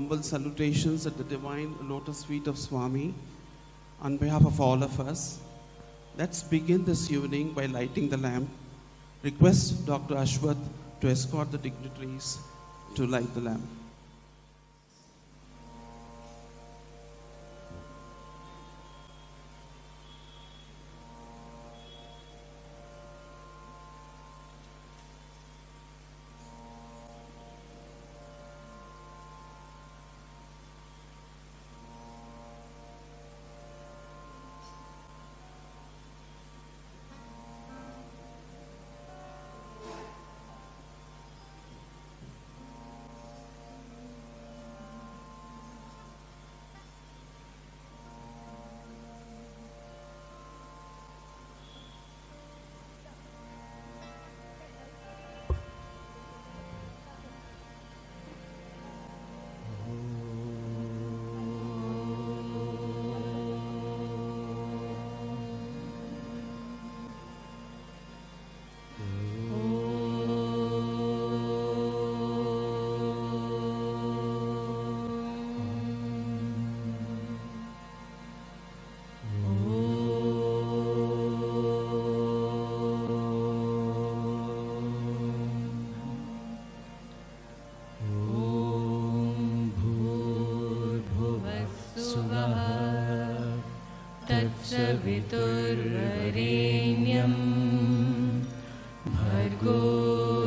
humble salutations at the divine lotus feet of Swami on behalf of all of us. Let's begin this evening by lighting the lamp. Request Dr. Ashwath to escort the dignitaries to light the lamp. तत्सवितुर्वरेण्यं भर्गो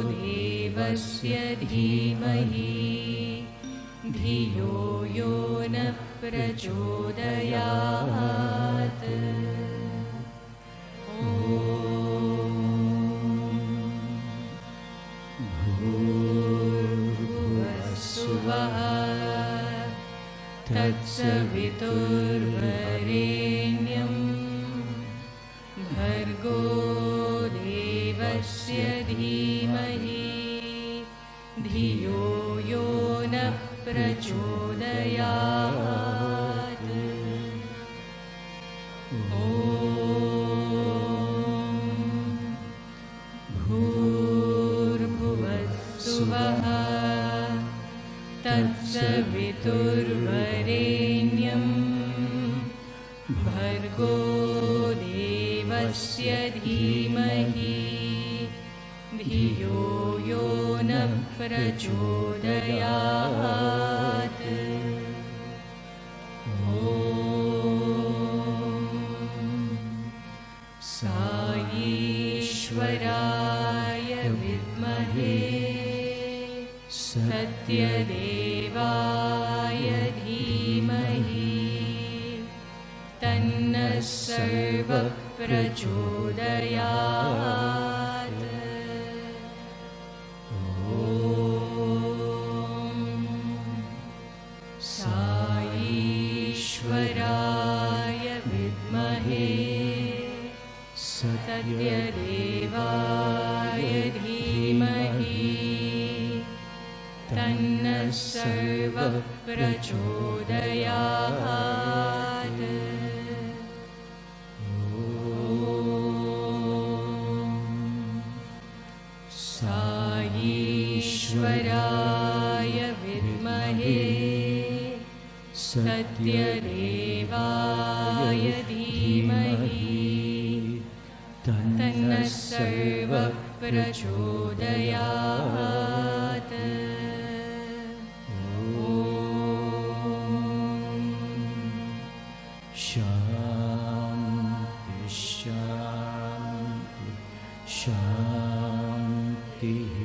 देवस्य धीमहि धियो यो नः प्रचोदयात्। भूर्भुवस्सुवः तत्सवितुर्वरेण्यं भर्गो देवस्य धीमहि धियो यो नः प्रचोदयात्। भूर्भुवस्सुवः तत्सवितुर्वरेण्यं भर्गो देवस्य धीमहि धियो यो नः प्रचोदयात्। साईश्वराय विद्महे सत्यदेवाय धीमहि तन्नः सर्वः प्रचोदयात्। साईश्वराय विद्महे सत्यदेवाय धीमहि तन्नः सर्वः प्रचोदयात्। साईश्वराय विद्महे सत्यदेवाय धीमहि तन्नः सर्वः प्रचोदयात्। शान्ति शान्ति शान्तिः।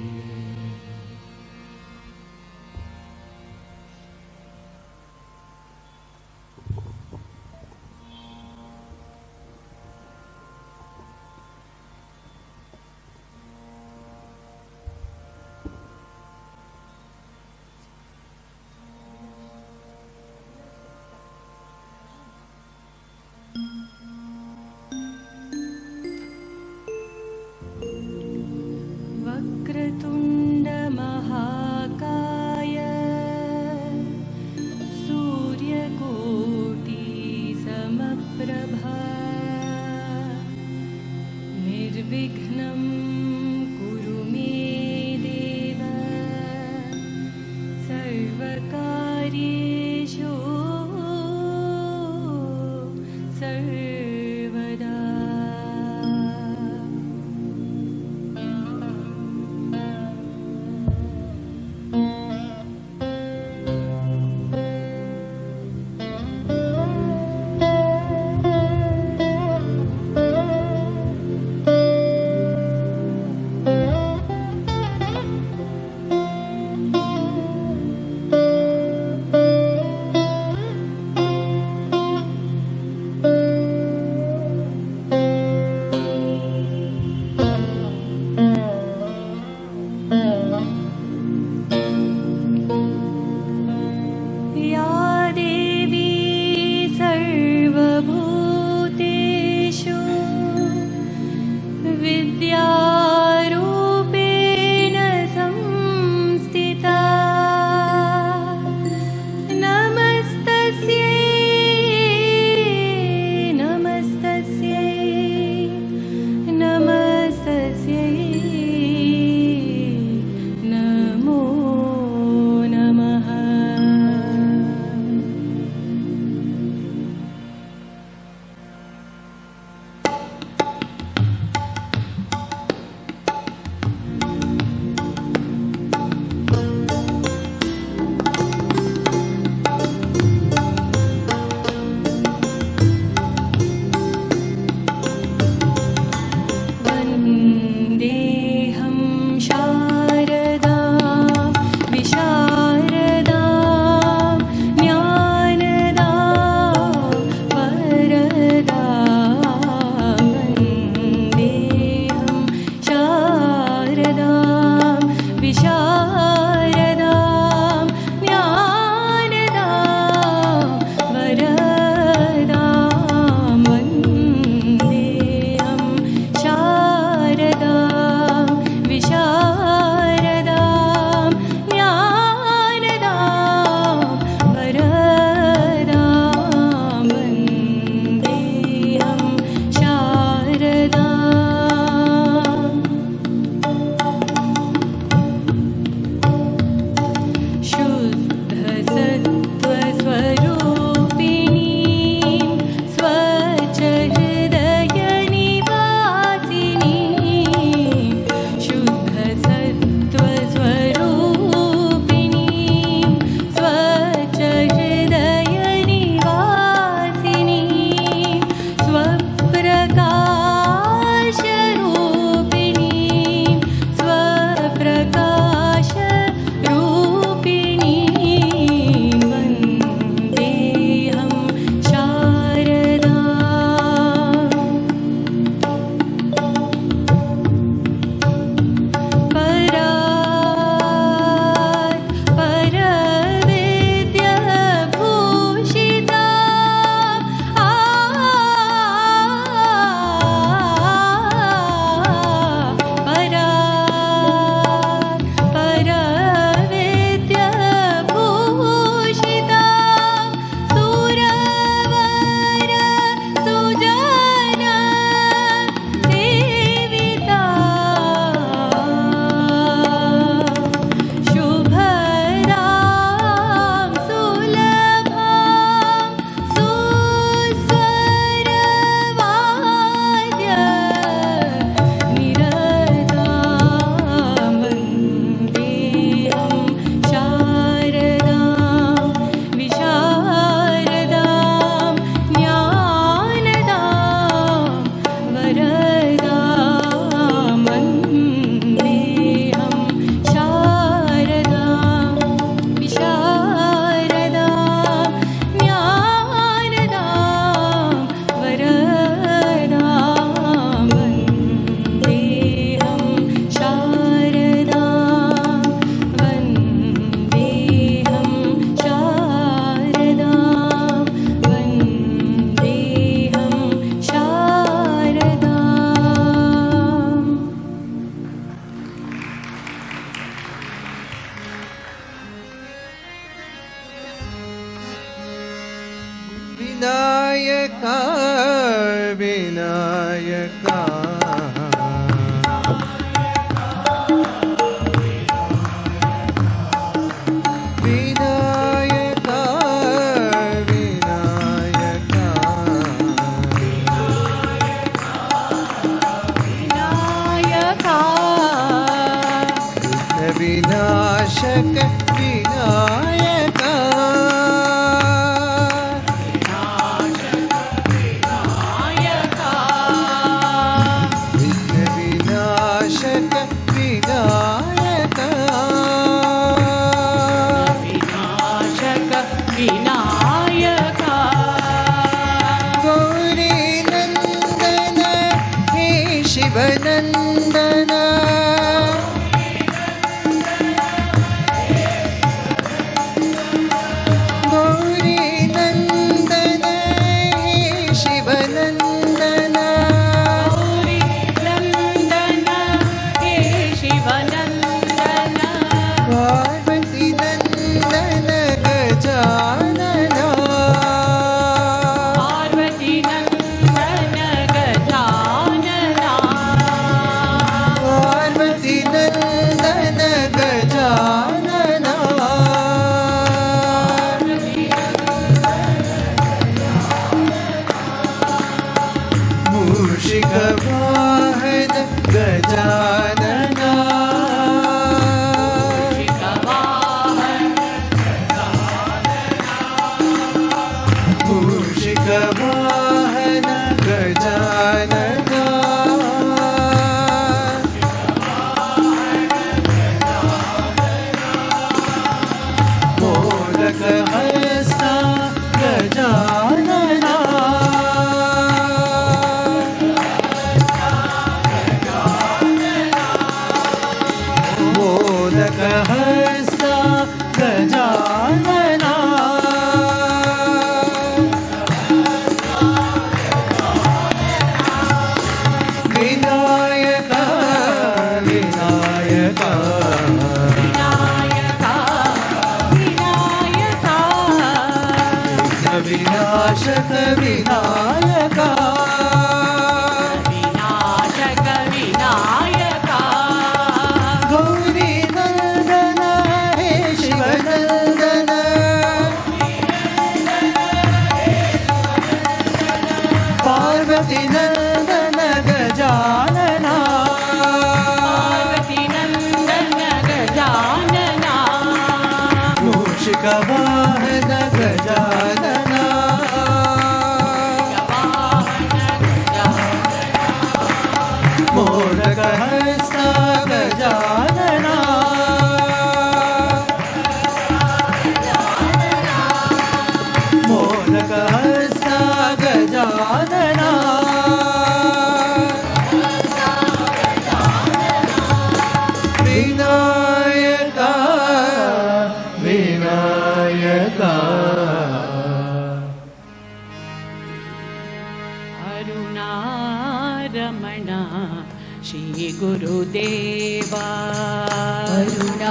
ವಿನಾಯಕ ವಿನಾಯಕ ವಿನಾಯಕ ವಿನಾಯಕ ವಿನಾಯಕ ವಿನಾಶಕ ವಿನಾಯಕ ವಿನಾಶಕ ವಿನಾಯಕ ವಿನಾಶಕ ವಿನಾಯಕ ಗೌರಿ ನಂದನ ಹೇ ಶಿವನಂದನ ಗೌರಿ ನಂದನ ಹೇ ಶಿವನಂದನ ಗೌರಿ ನಂದನ ಹೇ ಶಿವನಂದನ ಪಾರ್ವತಿ ನಂದನ ಗಜಾನನ ಪಾರ್ವತಿ ನಂದನ ಗಜಾನನ ಪಾರ್ವತಿ ನಂದನ ಗಜಾನನ ಮೂಷಿಕ ವಾಹನ ಗಜಾನನ ಮೂಷಿಕ ವಾಹನ ಗಜಾನನ ಮೋದಕ ಹಸ್ತ ಗಜಾನನ ಮೋದಕ ಹಸ್ತ ಗಜಾನನ ವಿನಾಯಕ ವಿನಾಯಕ ವಿನಾಯಕ ವಿನಾಯಕ ವಿನಾಶಕ ವಿನಾಯಕ ವಿನಾಶಕ ವಿನಾಯಕ ಗೌರಿ ನಂದನ ಹೇ ಶಿವನಂದನ ಪಾರ್ವತಿ ನಂದನ ಗಜಾನನ ಪಾರ್ವತಿ ನಂದನ ಗಜಾನನ ಮೂಷಿಕ ವಾಹನ ಗಜಾನನ ಮೋದಕ ಹಸ್ತ ಗಜಾನನ ಮೋದಕ ಹಸ್ತ ಗಜಾನನ ವಿನಾಯಕ ವಿನಾಯಕ ಅರುಣಾರಮಣ ಶ್ರೀ ಗುರುದೇವ ಅರುಣಾರಮಣ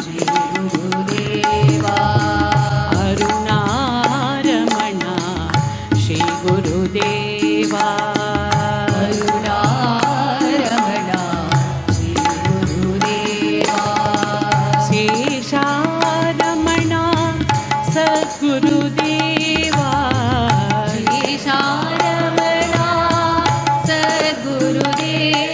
ಶ್ರೀ ಗುರುದೇವ ಅರುಣಾರಮಣ ಶ್ರೀ ಗುರುದೇವ ಅರುಣಾರಮಣ ಶ್ರೀ ಗುರುದೇವ ಶೇಷಾರಮಣ ಸದ್ಗುರುದೇವ ಶೇಷಾರಮಣ ಸದ್ಗುರುದೇವ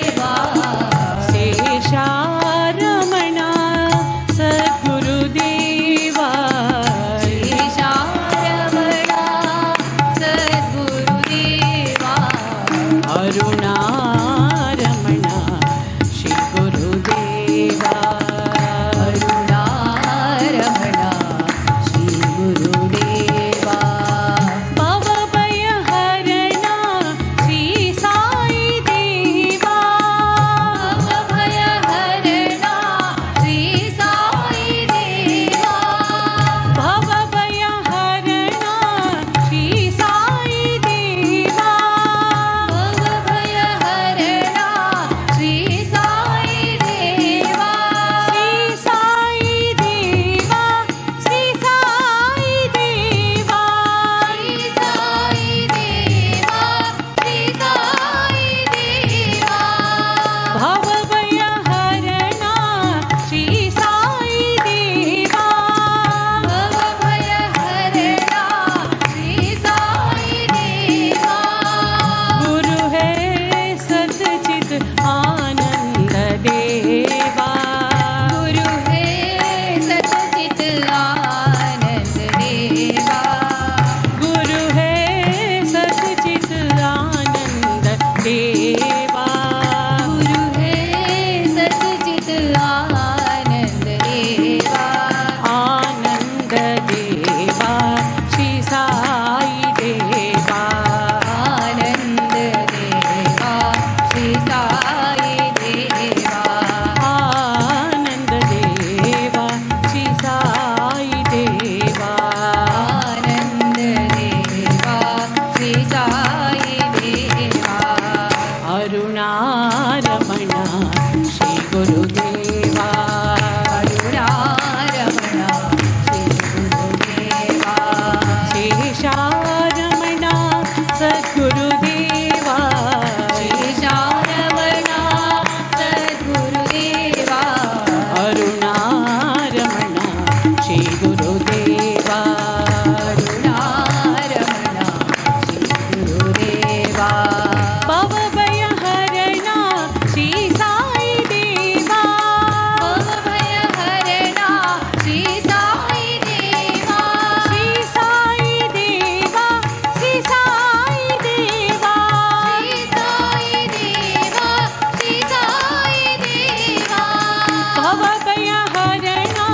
भवभयहरणा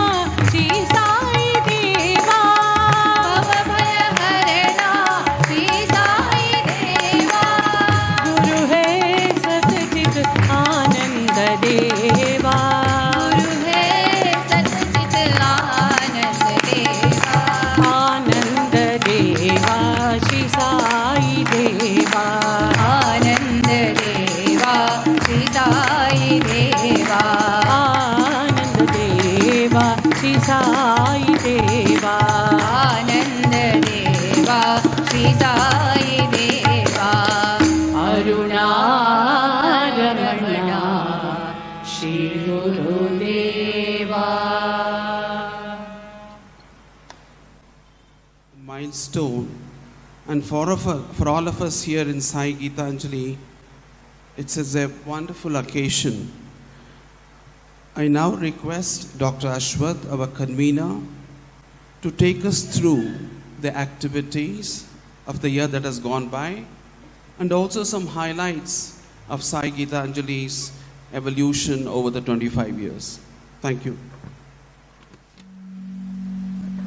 श्री साई देवा भवभयहरणा श्री साई देवा गुरु है सतचित आनंद देवा गुरु है सतचित आनंद देवा आनंद देवा श्री साई देवा आनंद देवा श्री साई देवा आनंद देवा श्री साई देवा आनंद देवा श्री साई देवा अरुणारमणा श्री गुरुदेवा Milestone, and for all of us here in Sai Gitanjali, it's a wonderful occasion. I now request Dr. Ashwath, our convener, to take us through the activities of the year that has gone by and also some highlights of Sai Gitanjali's evolution over the 25 years. Thank you.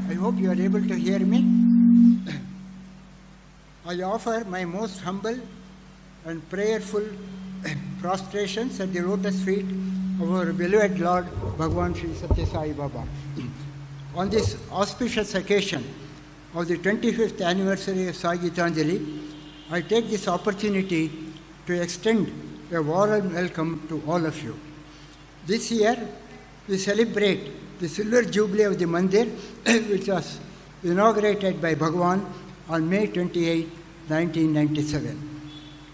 I hope you are able to hear me. I offer my most humble and prayerful prostrations at the lotus feet of our beloved Lord Bhagavan Sri Satya Sai Baba. On this auspicious occasion of the 25th anniversary of Sai Gitanjali, I take this opportunity to extend a warm welcome to all of you. This year, we celebrate the silver jubilee of the mandir, which was inaugurated by Bhagavan on May 28, 1997.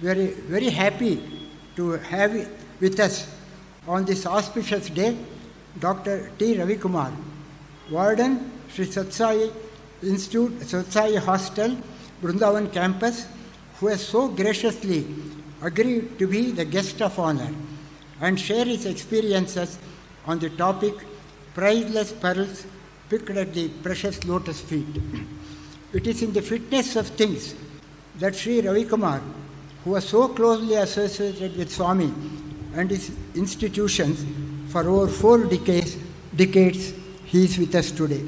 We are very happy to have with us on this auspicious day Dr. T. Ravikumar, Warden, Sri Satsai Institute, Satsai Hostel, Vrindavan campus, who has so graciously agreed to be the guest of honor and share his experiences on the topic Priceless Pearls Picked at the Precious Lotus Feet. It is in the fitness of things that Sri Ravikumar, who was so closely associated with Swami and his institutions for over 4 decades, he is with us today.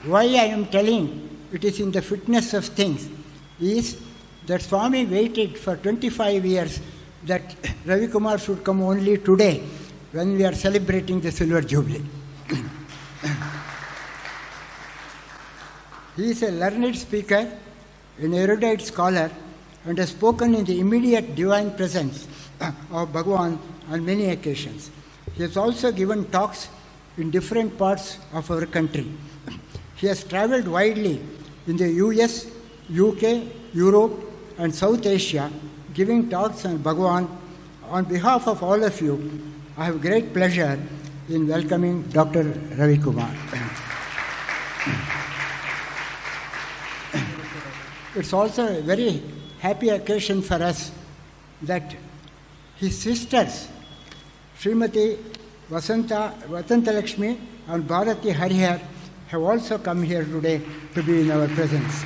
Why I am telling it is in the fitness of things is that Swami waited for 25 years that Ravikumar should come only today when we are celebrating the Silver Jubilee. He is a learned speaker, an erudite scholar, and has spoken in the immediate divine presence of Bhagavan on many occasions. He has also given talks in different parts of our country. He has travelled widely in the US, UK, Europe, and South Asia, giving talks on Bhagavan. On behalf of all of you, I have great pleasure in welcoming Dr. Ravikumar. It's also a very happy occasion for us that his sisters, Srimati Vasantalakshmi and Bharati Harihar, have also come here today to be in our presence.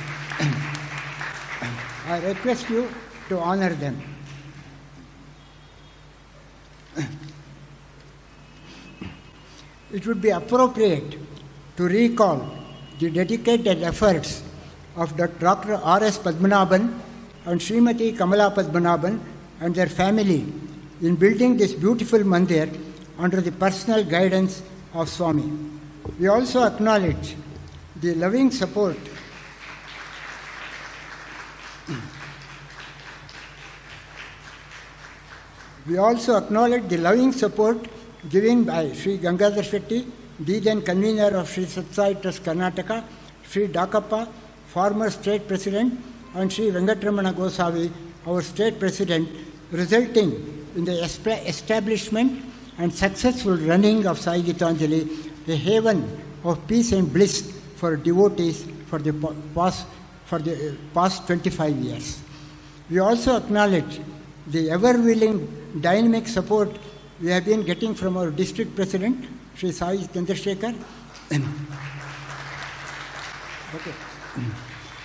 I request you to honor them. It would be appropriate to recall the dedicated efforts of Dr. R.S. Padmanabhan and Srimati Kamala Padmanabhan and their family in building this beautiful mandir under the personal guidance of Swami. We also acknowledge the loving support given by Sri Gangadhar Shetty, the then convener of Sri Satsai Trust Karnataka, Sri Dakappa, former state president, and Sri Venkatramana Goswami, our state president, resulting in the establishment and successful running of Sai Gitanjali, a haven of peace and bliss for devotees for the past 25 years. We also acknowledge the ever-willing dynamic support we have been getting from our district president, Sri Sai Chandrasekhar,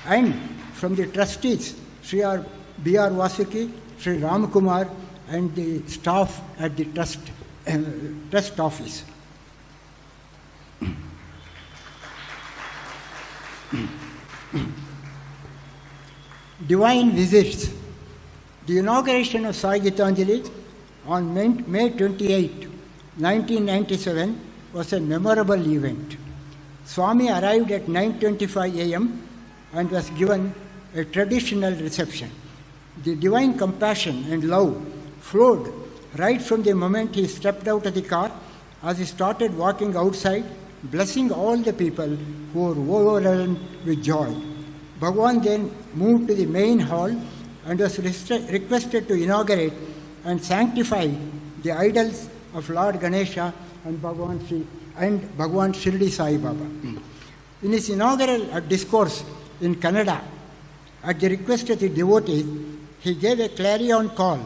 and from the trustees, Sri R. B.R. Vasuki, Sri Ramkumar, and the staff at the trust office. Divine visits. The inauguration of Sai Gitanjali on May 28, 1997 was a memorable event. Swami arrived at 9:25 a.m. and was given a traditional reception. The divine compassion and love flowed right from the moment he stepped out of the car as he started walking outside, blessing all the people who were overwhelmed with joy. Bhagavan then moved to the main hall and was requested to inaugurate and sanctify the idols of Lord Ganesha and Bhagavan Shirdi Sai Baba. In his inaugural discourse in Kannada, at the request of the devotees, he gave a clarion call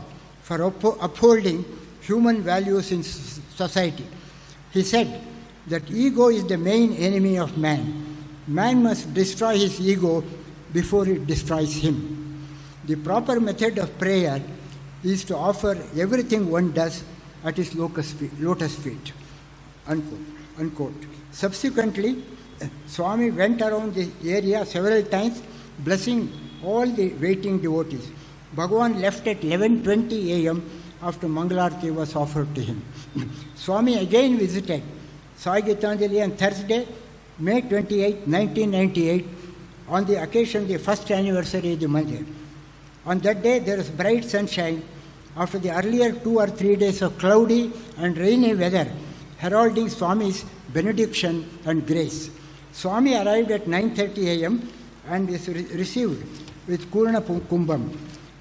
for upholding human values in society. He said that ego is the main enemy of man. Man must destroy his ego before it destroys him. The proper method of prayer is to offer everything one does at his lotus feet. Unquote. Subsequently, Swami went around the area several times, blessing all the waiting devotees. Bhagavan left at 11:20 a.m. after Mangalarti was offered to him. Swami again visited Sai Gitanjali on Thursday, May 28, 1998, on the occasion of the first anniversary of the mandir. On that day, there was bright sunshine after the earlier 2 or 3 days of cloudy and rainy weather, heralding Swami's benediction and grace. Swami arrived at 9:30 a.m. and is received with Kurna Kumbham.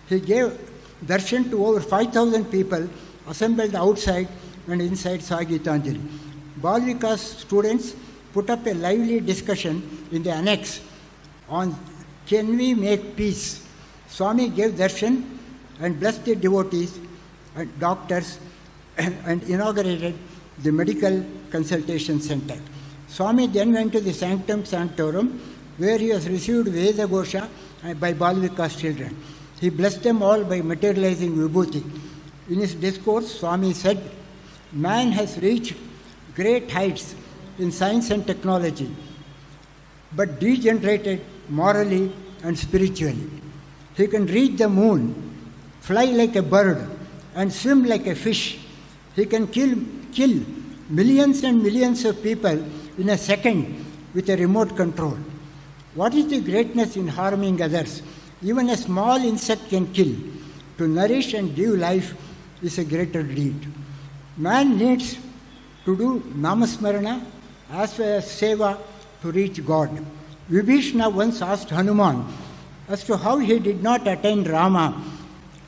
He gave darshan to over 5,000 people assembled outside and inside Sai Gitanjali. Bal Vikas students put up a lively discussion in the annex on can we make peace. Swami gave darshan and blessed the devotees and doctors and inaugurated the medical consultation center. Swami then went to the Sanctum Sanctorum, where he was received Veda Gosha by Bal Vikas children. He blessed them all by materializing Vibhuti. In his discourse, Swami said, man has reached great heights in science and technology, but degenerated morally and spiritually. He can reach the moon, fly like a bird, and swim like a fish. He can kill millions and millions of people in a second with a remote control. What is the greatness in harming others? Even a small insect can kill. To nourish and give life is a greater deed. Man needs to do namasmarana as well as seva to reach God. Vibhishana once asked Hanuman as to how he did not attain Rama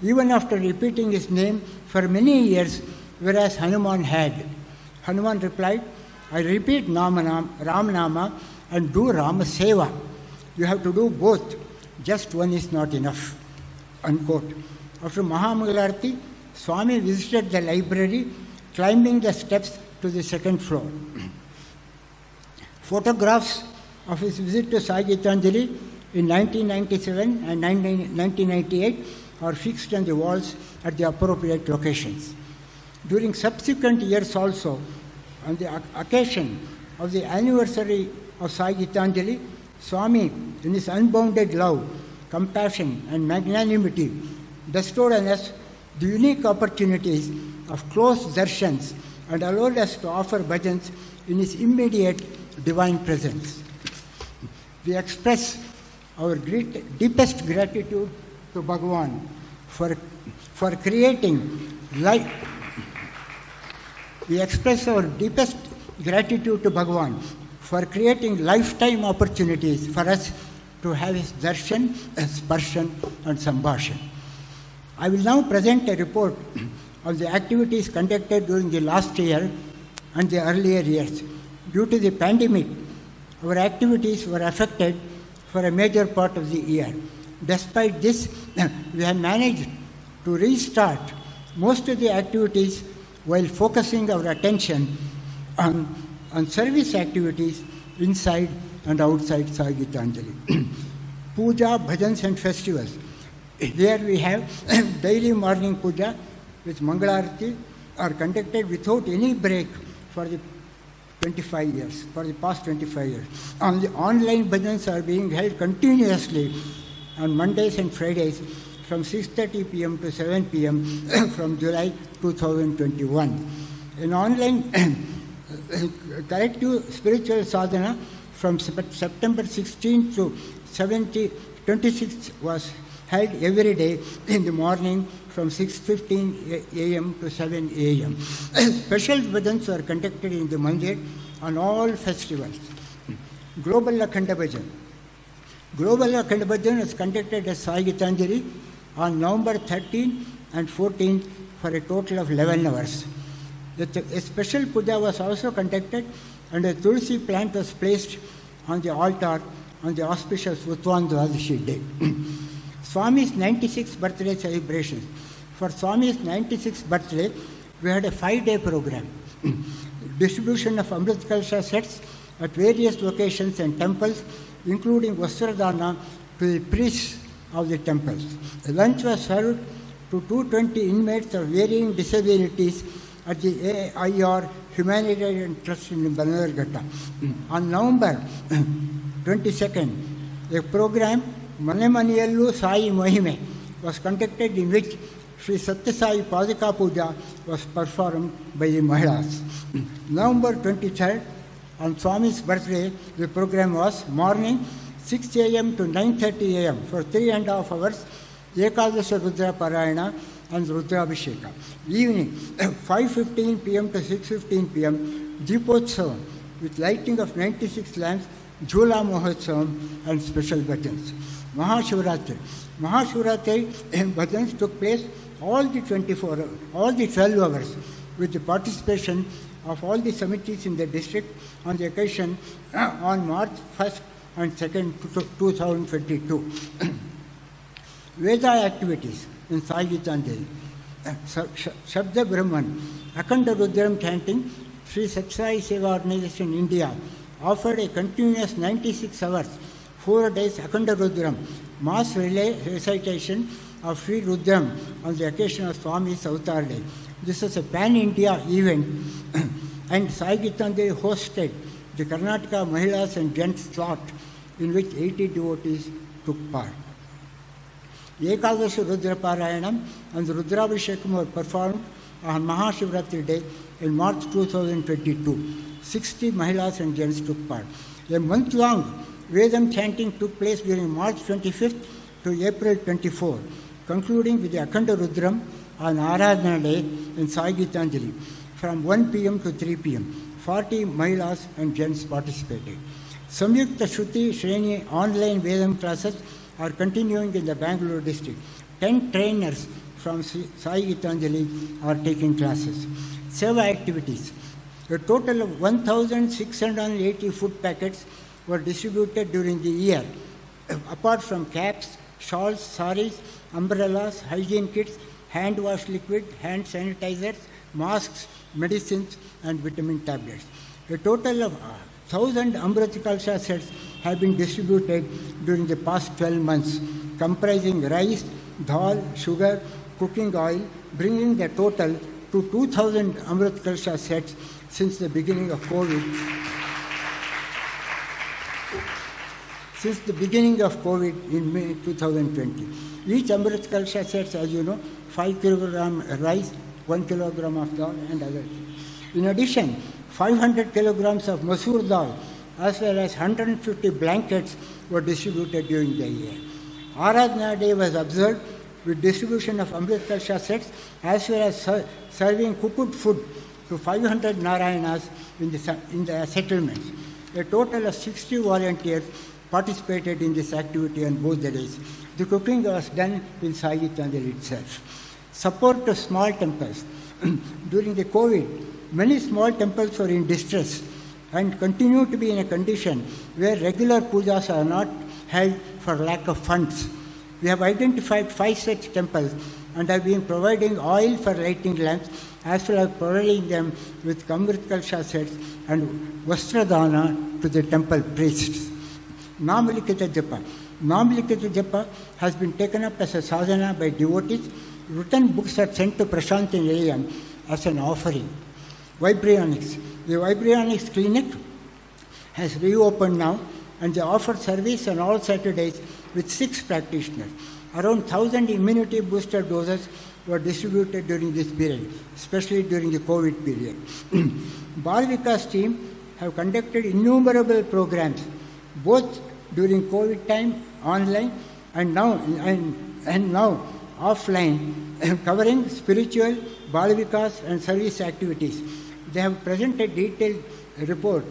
even after repeating his name for many years, whereas Hanuman had. Hanuman replied, I repeat Ramanama and do Rama Seva. You have to do both. Just one is not enough. Unquote. After Mahamangalarti, Swami visited the library, climbing the steps to the second floor. Photographs of his visit to Sai Gitanjali in 1997 and 1998 are fixed on the walls at the appropriate locations. During subsequent years also, on the occasion of the anniversary of Sai Gitanjali, Swami, in his unbounded love, compassion and magnanimity, bestowed on us the unique opportunities of close darshans and allowed us to offer bhajans in his immediate divine presence. We express our deepest gratitude to Bhagavan for creating life. We express our deepest gratitude to Bhagavan for creating lifetime opportunities for us to have his darshan, sparshan and sambhashan. I will now present a report of the activities conducted during the last year and the earlier years. Due to the pandemic, our activities were affected for a major part of the year. Despite this, we have managed to restart most of the activities while focusing our attention on service activities inside and outside Sai Gitanjali. Puja, bhajans and festivals Here we have daily morning puja with Mangalarati are conducted without any break for the 25 years, for the past 25 years. On the online bhajans are being held continuously on Mondays and Fridays from 6:30 p.m. to 7 p.m. from July 2021. An online collective spiritual sadhana from September 16 to 26 was held every day in the morning from 6:15 a.m. to 7 a.m. Special bhajans are conducted in the mandir on all festivals. Global Akhanda Bhajan. Global Akhanda Bhajan is conducted at Sai Gitanjali on November 13 and 14 for a total of 11 hours. A special puja was also conducted and a tulsi plant was placed on the altar on the auspicious Utvan Dwadashi day. Swami's 96th birthday celebration. For Swami's 96th birthday, we had a 5-day program. Distribution of Amrit Kalsha sets at various locations and temples, including Vastradana to the priests of the temples. Lunch was served to 220 inmates of varying disabilities at the AIR Humanitarian Trust in Bannerghatta. On November 22nd, a program, Manemaniyallu Sai Mahime, was conducted in which Sri Satya Sai Padaka Puja was performed by the Mahilas. November 23rd, on Swami's birthday, the program was morning 6 a.m. to 9:30 a.m. for 3.5 hours, Ekadasha Rudra Parayana and Rudrabhisheka. Evening, 5:15 p.m. to 6:15 p.m., Deepotsavam with lighting of 96 lamps, Jhula Mahotsavam and special bhajans. Mahashivratri. Mahashivratri bhajans took place all the 12 hours with the participation of all the committees in the district on the occasion on March 1st and 2nd, 2022. Veda activities in Sai Gitanjali. Shabda Brahman, Akhanda Rudram chanting, Sri Satsai Seva Organization India offered a continuous 96 hours, 4 days Akhanda Rudram, mass relay recitation of Sri Rudram on the occasion of Swami's Avatar Day. This was a pan-India event and Sai Gitanjali hosted the Karnataka Mahilas and Gents slot in which 80 devotees took part. Ekadasha Rudra Parayanam and the Rudrabhishekam were performed on Mahashivratri Day in March 2022. 60 Mahilas and Gents took part. A month-long Vedam chanting took place during March 25th to April 24, concluding with the Akhanda Rudram on Aradhana Day in Sai Gitanjali from 1 p.m. to 3 p.m. 40 Mahilas and Gents participated. Samyukta Shruti Shreni online Vedam classes are continuing in the Bangalore district. 10 trainers from Sai Gitanjali are taking classes. Seva activities. A total of 1,680 food packets were distributed during the year, apart from caps, shawls, saris, umbrellas, hygiene kits, hand wash liquid, hand sanitizers, masks, medicines, and vitamin tablets. A total of 1,000 Amrit Kalsha sets have been distributed during the past 12 months, comprising rice, dal, sugar, cooking oil, bringing the total to 2,000 Amrit Kalsha sets since the beginning of COVID. Since the beginning of COVID in May 2020. Each Amrit Kalsha sets, as you know, 5 kilogram rice, 1 kilogram of dal and other things. In addition, 500 kilograms of masoor dal as well as 150 blankets were distributed during the year. Aradhana Day was observed with distribution of Amrit Kalsha sets as well as serving cooked food to 500 Narayanas in the settlements. A total of 60 volunteers participated in this activity on both the days. The cooking was done in Sai Gitanjali itself. Support to small temples. During the COVID, many small temples were in distress and continue to be in a condition where regular pujas are not held for lack of funds. We have identified 5 such temples and have been providing oil for lighting lamps as well as providing them with Amrit Kalsha sets and Vastradana to the temple priests. Namalikita Japa. Namlikita Japa has been taken up as a sadhana by devotees. Written books are sent to Prashanti Nilayam as an offering. Vibrionics. The Vibrionics clinic has reopened now, and they offer service on all Saturdays with 6 practitioners. Around 1,000 immunity booster doses were distributed during this period, especially during the COVID period. Bal Vikas team have conducted innumerable programs, both during COVID time, online, and now offline, covering spiritual, Bal Vikas and service activities. They have presented detailed report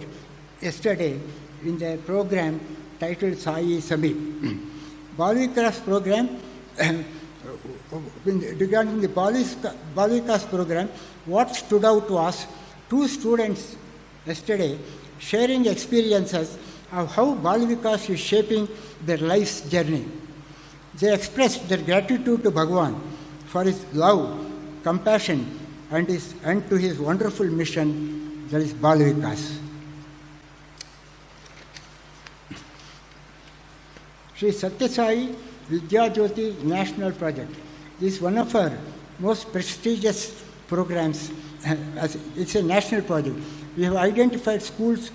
yesterday in their program titled Sai Samit. Bal Vikas program, regarding the Bal Vikas program, what stood out was 2 students yesterday sharing experiences of how Bal Vikas is shaping their life's journey. They expressed their gratitude to Bhagavan for his love, compassion, and to his wonderful mission, that is Bal Vikas. Sri Satya Sai Vidya Jyoti National Project. This is one of our most prestigious programs. It's a national project. We have identified schools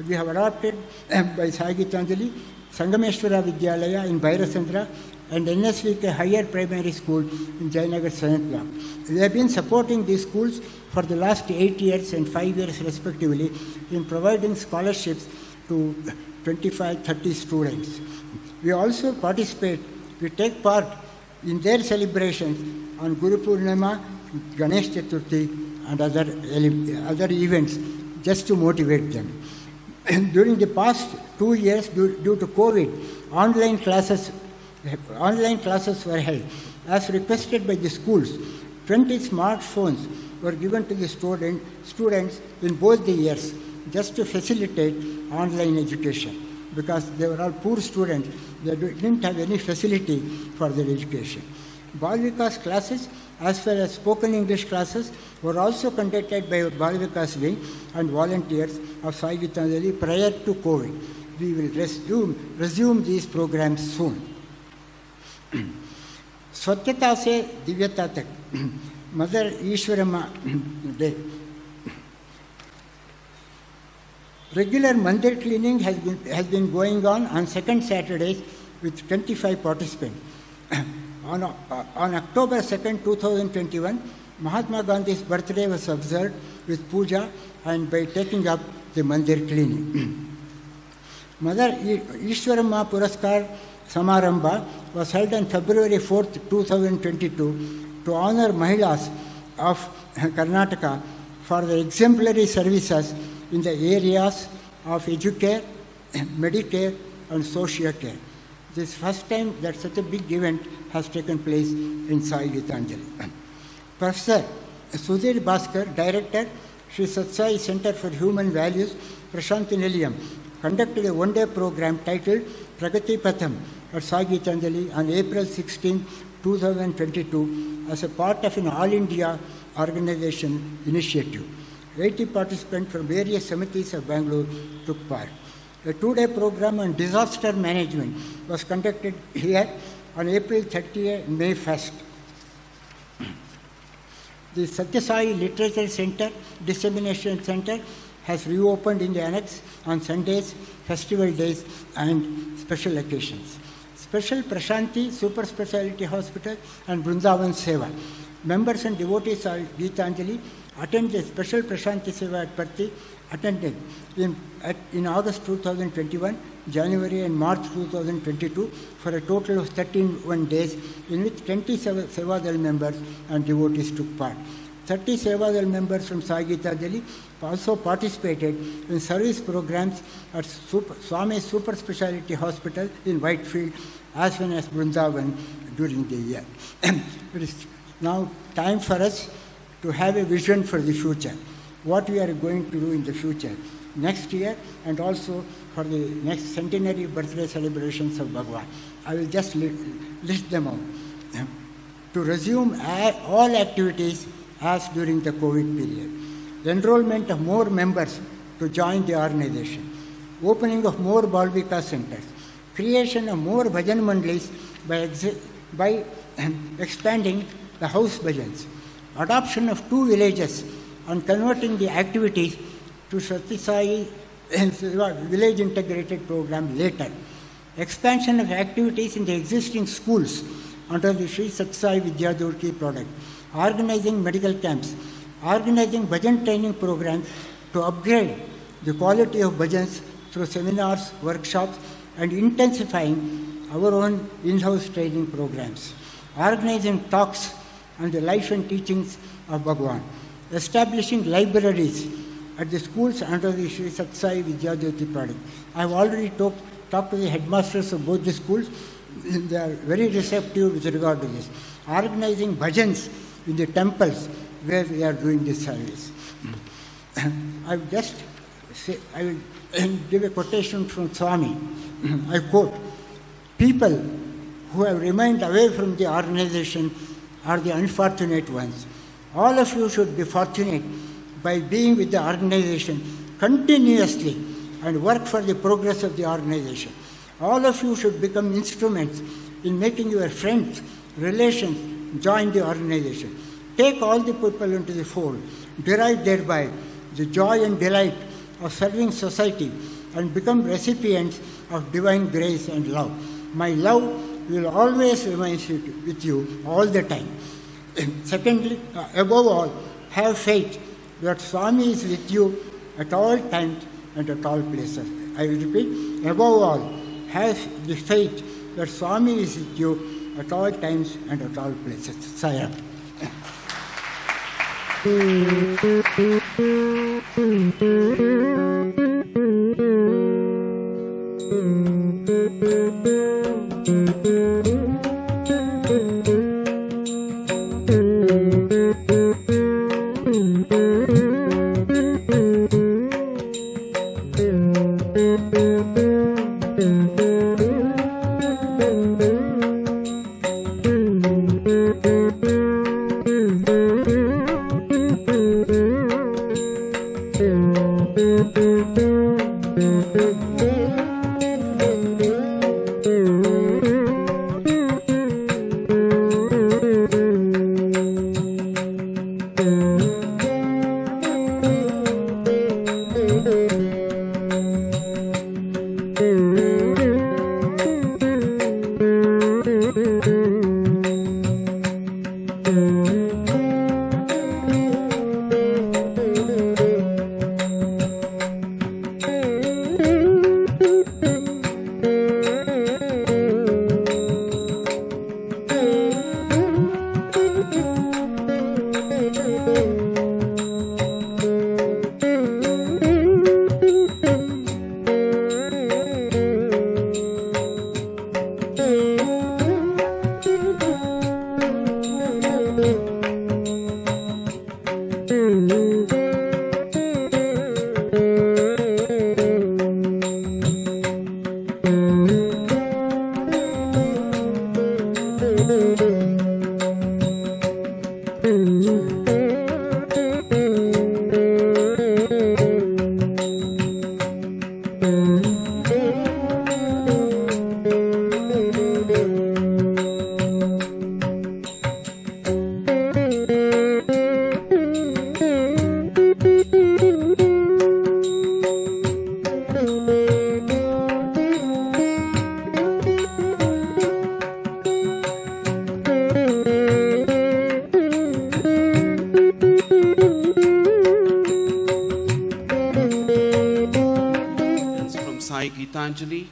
we have adopted by Sai Gitanjali, Sangameshwara Vidyalaya in Bhairasandra, and NSVK Higher Primary School in Jayanagar 7th Block. We have been supporting these schools for the last 8 years and 5 years respectively in providing scholarships to 25-30 students. We also we take part in their celebrations on Guru Purnima, Ganesh Chaturthi, and other events just to motivate them. During the past 2 years, due to COVID, online classes were held. As requested by the schools, 20 smartphones were given to the students in both the years just to facilitate online education, because they were all poor students. They didn't have any facility for their education. Bal Vikas classes as well as spoken English classes were also conducted by Bal Vikas wing and volunteers of Sai Gitanjali prior to COVID. We will resume these programs soon. Swachhata se Divyata tak, Mother Ishwarama Day. Regular mandir cleaning has been going on second Saturdays with 25 participants. On October 2nd, 2021, Mahatma Gandhi's birthday was observed with puja and by taking up the mandir cleaning. Mother Ishwarama Puraskar Samaramba was held on February 4th, 2022 to honor Mahilas of Karnataka for their exemplary services in the areas of educare, medicare, and social care. This is the first time that such a big event has taken place in Sai Gitanjali. Professor Sudhir Bhaskar, Director, Sri Satsai Center for Human Values, Prashanti Nilayam, conducted a one-day program titled Pragati Patham at Sai Gitanjali on April 16, 2022 as a part of an all-India organization initiative. 80 participants from various samitis of Bangalore took part. A two-day program on disaster management was conducted here on April 30th and May 1st. The Satya Sai Literature Center, Dissemination Center has reopened in the annex on Sundays, festival days, and special occasions. Special Prashanti Super Speciality Hospital and Vrindavan Seva. Members and devotees of Gitanjali attend the special Prashanti Seva at Parthi, attended in August 2021, January and March 2022 for a total of 13 days in which 20 Sevadal members and devotees took part. 30 Sevadal members from Sai Gitanjali also participated in service programs at Swami Super Speciality Hospital in Whitefield as well as Vrindavan during the year. It is now time for us to have a vision for the future, what we are going to do in the future, next year, and also for the next centenary birthday celebrations of Bhagavan. I will just list them out. To resume all activities as during the COVID period. Enrollment of more members to join the organization. Opening of more Bal Vikas centers. creation of more bhajan mandalis by expanding the house bhajans, adoption of 2 villages and converting the activities to Satya Sai village integrated program later, expansion of activities in the existing schools under the Sri Satya Sai Vidyadurki product, organizing medical camps, organizing bhajan training programs to upgrade the quality of bhajans through seminars, workshops, and intensifying our own in-house training programs, organizing talks on the life and teachings of Bhagwan, establishing libraries at the schools under the Sri Satya Sai Vidyadurki product. I have already talked to the headmasters of both the schools. They are very receptive with regard to this. Organizing bhajans in the temples where we are doing this service. I will give a quotation from Swami. I quote, "People who have remained away from the organization are the unfortunate ones. All of you should be fortunate by being with the organization continuously and work for the progress of the organization. All of you should become instruments in making your friends, relations join the organization. Take all the people into the fold, derive thereby the joy and delight of serving society, and become recipients of divine grace and love. My love will always remain with you all the time. Secondly, above all, have faith that Swami is with you at all times and at all places." I will repeat, above all, have the faith that Swami is with you at all times and at all places. Sai. Sai Gitanjali,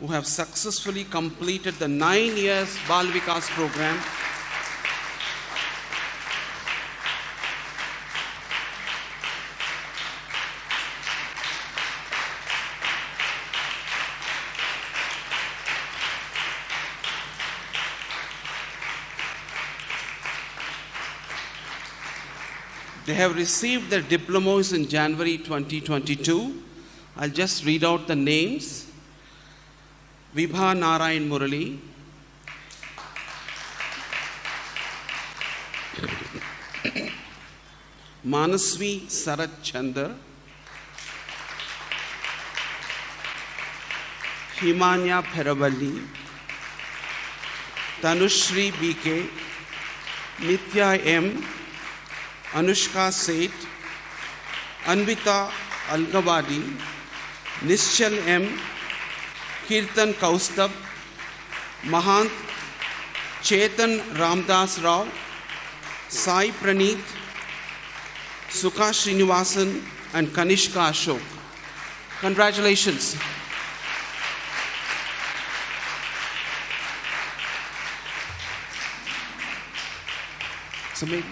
who have successfully completed the 9 years Bal Vikas program. They have received their diplomas in January 2022. I'll just read out the names. Vibha Narayan Murali, Manasvi Sarat Chandar, Himanya Peravalli, Tanushri BK, Nitya M, Anushka Seth, Anvita Algawadi, Nischal M, Kirtan Kaustab, Mahant Chetan Ramdas Rao, Sai Praneeth, Sukha Srinivasan, and Kanishka Ashok. Congratulations. So maybe